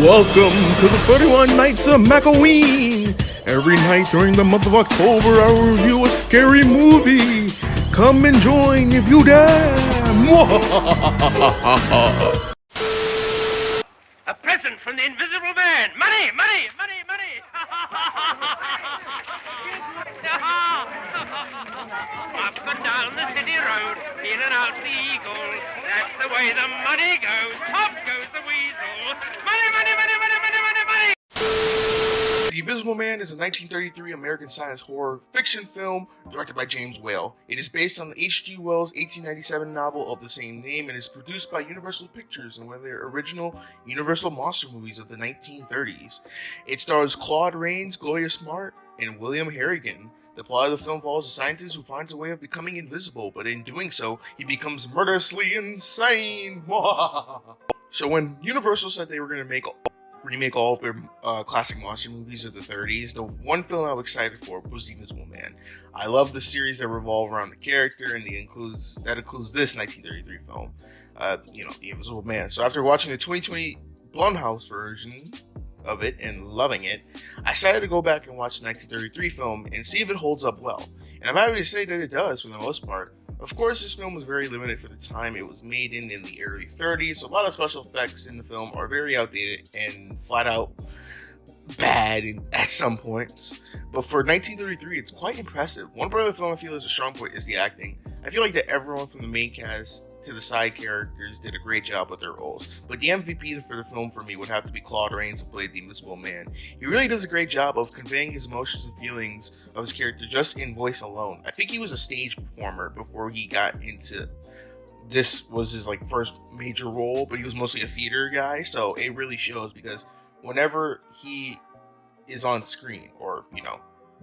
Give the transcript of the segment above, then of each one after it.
Welcome to the 31 Nights of Macoween. Every night during the month of October, I will review a scary movie. Come and join if you dare. A present from the Invisible Man. Money, money, money, money. Up and down the city road, in and out the eagle. That's the way the money goes. Up goes the weasel. Money, money, money, money, money, money, money. The Invisible Man is a 1933 American science horror fiction film directed by James Whale. It is based on the H.G. Wells' 1897 novel of the same name and is produced by Universal Pictures in one of their original Universal monster movies of the 1930s. It stars Claude Rains, Gloria Smart, and William Harrigan. The plot of the film follows a scientist who finds a way of becoming invisible, but in doing so, he becomes murderously insane. So when Universal said they were going to remake all of their classic monster movies of the 30s, the one film I was excited for was The Invisible Man. I love the series that revolve around the character, and that includes this 1933 film, The Invisible Man. So after watching the 2020 Blumhouse version of it and loving it, I decided to go back and watch the 1933 film and see if it holds up well. And I'm happy to say that it does for the most part. Of course, this film was very limited for the time it was made in the early 30s, so a lot of special effects in the film are very outdated and flat out bad at some points. But for 1933, it's quite impressive. One part of the film I feel is a strong point is the acting. I feel like that everyone from the main cast to the side characters did a great job with their roles, but the MVP for the film for me would have to be Claude Rains, who played the Invisible Man. He really does a great job of conveying his emotions and feelings of his character just in voice alone. I think he was a stage performer before he got into this was his first major role, but he was mostly a theater guy, so it really shows because whenever he is on screen, or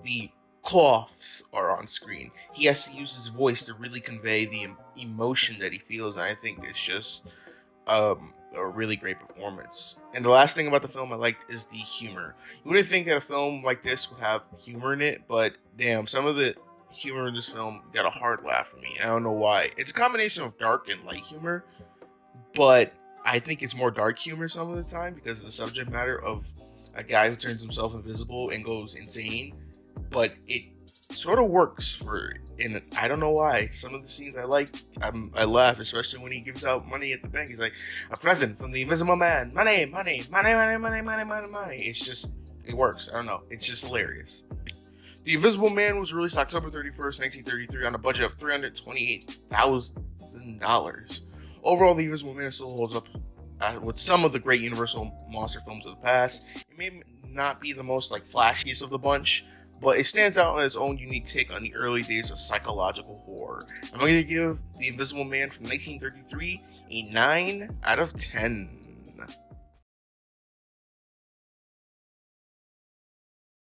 the cloths are on screen, he has to use his voice to really convey the emotion that he feels, and I think it's just a really great performance. And the last thing about the film I liked is the humor. You wouldn't think that a film like this would have humor in it, but damn, some of the humor in this film got a hard laugh for me. I don't know why. It's a combination of dark and light humor, but I think it's more dark humor some of the time because of the subject matter of a guy who turns himself invisible and goes insane. But it sort of works and I don't know why. Some of the scenes I laugh, especially when he gives out money at the bank. He's like, a present from the Invisible Man. Money, money, money, money, money, money, money, money. It works. I don't know. It's just hilarious. The Invisible Man was released October 31st, 1933 on a budget of $328,000. Overall, The Invisible Man still holds up with some of the great Universal monster films of the past. It may not be the most flashiest of the bunch, but it stands out on its own unique take on the early days of psychological horror. I'm going to give The Invisible Man from 1933 a 9 out of 10.